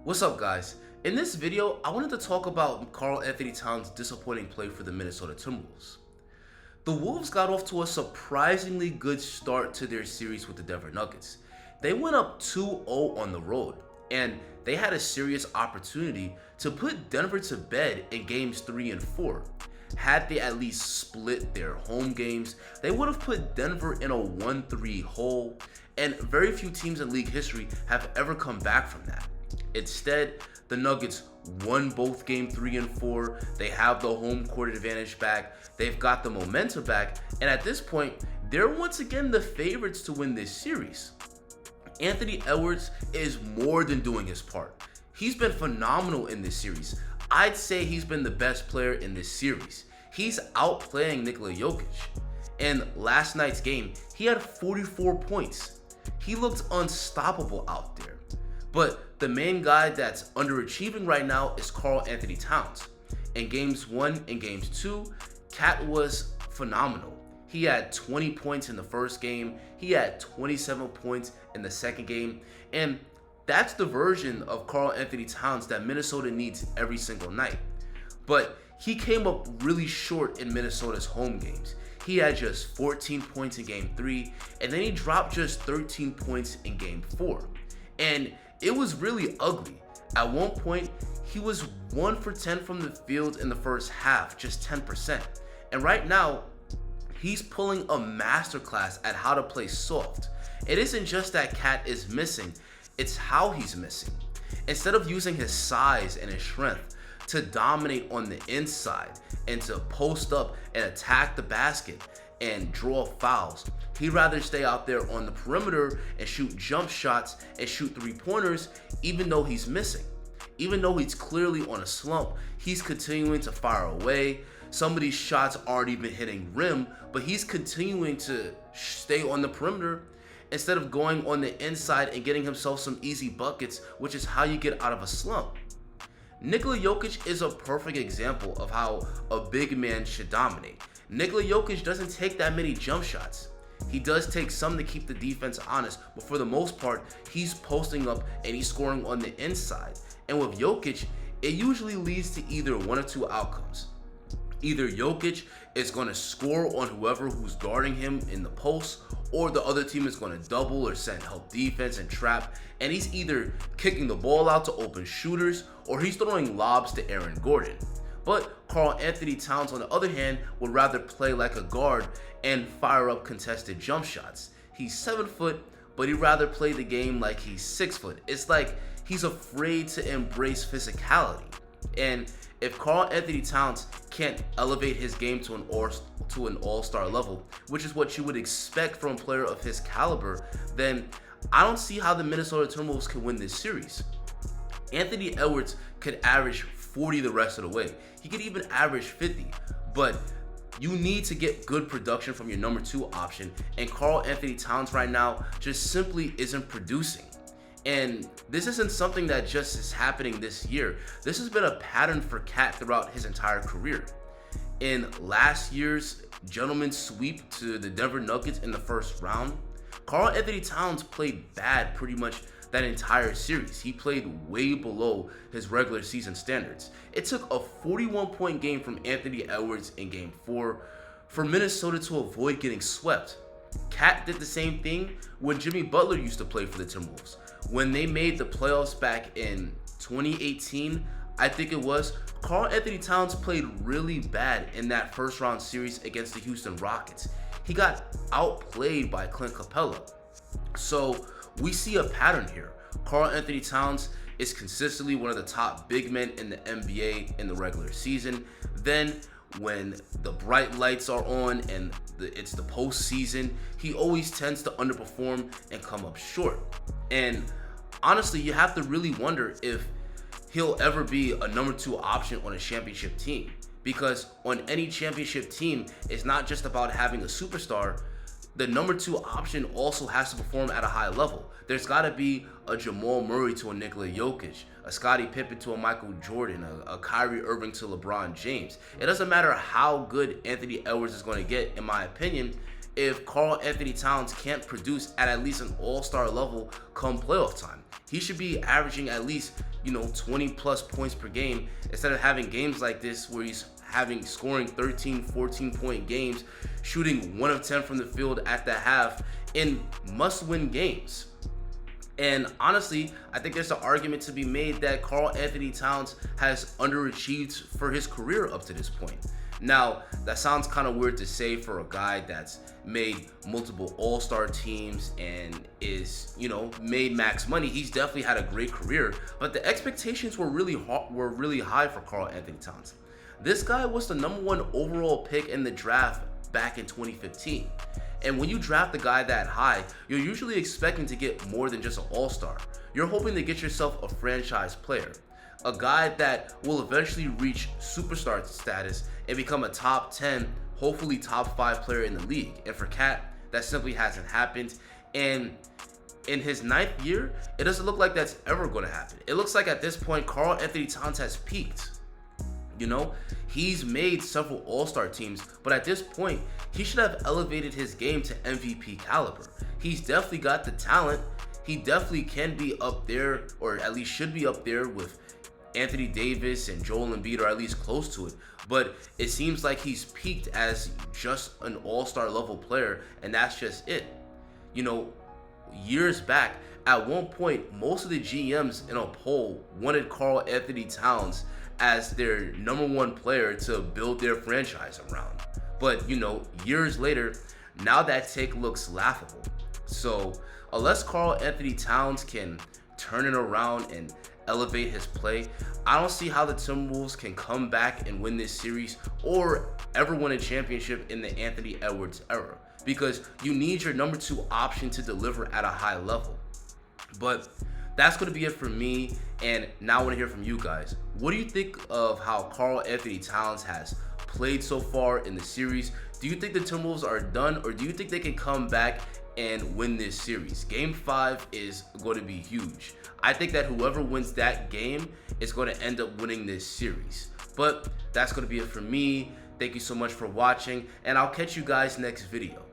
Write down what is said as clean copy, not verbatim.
What's up, guys? In this video, I wanted to talk about Karl Anthony Towns' disappointing play for the Minnesota Timberwolves. The Wolves got off to a surprisingly good start to their series with the Denver Nuggets. They went up 2-0 on the road, and they had a serious opportunity to put Denver to bed in games 3 and 4. Had they at least split their home games, they would have put Denver in a 1-3 hole, and very few teams in league history have ever come back from that. Instead, the Nuggets won both game 3 and 4. They have the home court advantage back. They've got the momentum back. And at this point, they're once again the favorites to win this series. Anthony Edwards is more than doing his part. He's been phenomenal in this series. I'd say he's been the best player in this series. He's outplaying Nikola Jokic. In last night's game, he had 44 points. He looked unstoppable out there. But the main guy that's underachieving right now is Karl Anthony Towns. In games 1 and games 2, Cat was phenomenal. He had 20 points in the first game. He had 27 points in the second game. And that's the version of Karl Anthony Towns that Minnesota needs every single night. But he came up really short in Minnesota's home games. He had just 14 points in game 3, and then he dropped just 13 points in game 4. And it was really ugly. At one point, he was 1 for 10 from the field in the first half, just 10%. And right now, he's pulling a masterclass at how to play soft. It isn't just that Cat is missing, it's how he's missing. Instead of using his size and his strength to dominate on the inside and to post up and attack the basket and draw fouls, he'd rather stay out there on the perimeter and shoot jump shots and shoot three-pointers even though he's missing. Even though he's clearly on a slump, he's continuing to fire away. Some of these shots aren't even hitting rim, but he's continuing to stay on the perimeter instead of going on the inside and getting himself some easy buckets, which is how you get out of a slump. Nikola Jokic is a perfect example of how a big man should dominate. Nikola Jokic doesn't take that many jump shots. He does take some to keep the defense honest, but for the most part, he's posting up and he's scoring on the inside. And with Jokic, it usually leads to either one of two outcomes. Either Jokic is going to score on whoever who's guarding him in the post, or the other team is going to double or send help defense and trap, and he's either kicking the ball out to open shooters or he's throwing lobs to Aaron Gordon. But Karl Anthony Towns, on the other hand, would rather play like a guard and fire up contested jump shots. He's 7 foot, but he'd rather play the game like he's 6 foot. It's like he's afraid to embrace physicality. And if Karl Anthony Towns can't elevate his game to an all-star level, which is what you would expect from a player of his caliber, then I don't see how the Minnesota Timberwolves can win this series. Anthony Edwards could average 40 the rest of the way. He could even average 50, but you need to get good production from your number 2 option, and Karl Anthony Towns right now just simply isn't producing. And this isn't something that just is happening this year. This has been a pattern for Cat throughout his entire career. In last year's gentleman's sweep to the Denver Nuggets in the first round, Karl Anthony Towns played bad pretty much that entire series. He played way below his regular season standards. It took a 41-point game from Anthony Edwards in game 4 for Minnesota to avoid getting swept. Cat did the same thing when Jimmy Butler used to play for the Timberwolves. When they made the playoffs back in 2018, I think it was, Karl Anthony Towns played really bad in that first round series against the Houston Rockets. He got outplayed by Clint Capella. So we see a pattern here. Karl Anthony Towns is consistently one of the top big men in the NBA in the regular season. Then when the bright lights are on and it's the postseason, he always tends to underperform and come up short. And honestly, you have to really wonder if he'll ever be a number 2 option on a championship team. Because on any championship team, it's not just about having a superstar. The number 2 option also has to perform at a high level. There's got to be a Jamal Murray to a Nikola Jokic, a Scottie Pippen to a Michael Jordan, a Kyrie Irving to LeBron James. It doesn't matter how good Anthony Edwards is going to get, in my opinion, if Karl Anthony Towns can't produce at least an all-star level come playoff time. He should be averaging at least 20 plus points per game, instead of having games like this where he's scoring 13, 14-point games, shooting 1 of 10 from the field at the half in must-win games. And honestly, I think there's an argument to be made that Karl Anthony Towns has underachieved for his career up to this point. Now, that sounds kind of weird to say for a guy that's made multiple all-star teams and is, made max money. He's definitely had a great career, but the expectations were really high for Karl Anthony Towns. This guy was the #1 overall pick in the draft back in 2015. And when you draft a guy that high, you're usually expecting to get more than just an all-star. You're hoping to get yourself a franchise player, a guy that will eventually reach superstar status and become a top 10, hopefully top 5 player in the league. And for Cat, that simply hasn't happened. And in his 9th year, it doesn't look like that's ever going to happen. It looks like at this point, Karl Anthony Towns has peaked. He's made several all-star teams, but at this point, he should have elevated his game to MVP caliber. He's definitely got the talent. He definitely can be up there, or at least should be up there with Anthony Davis and Joel Embiid, or at least close to it. But it seems like he's peaked as just an all-star level player, and that's just it. Years back, at one point, most of the GMs in a poll wanted Karl Anthony Towns as their #1 player to build their franchise around. But, years later, now that take looks laughable. So, unless Karl Anthony Towns can turn it around and elevate his play, I don't see how the Timberwolves can come back and win this series or ever win a championship in the Anthony Edwards era, because you need your #2 option to deliver at a high level. But that's going to be it for me, and now I want to hear from you guys. What do you think of how Karl Anthony Towns has played so far in the series? Do you think the Timberwolves are done, or do you think they can come back and win this series? Game 5 is going to be huge. I think that whoever wins that game is going to end up winning this series. But that's going to be it for me. Thank you so much for watching, and I'll catch you guys next video.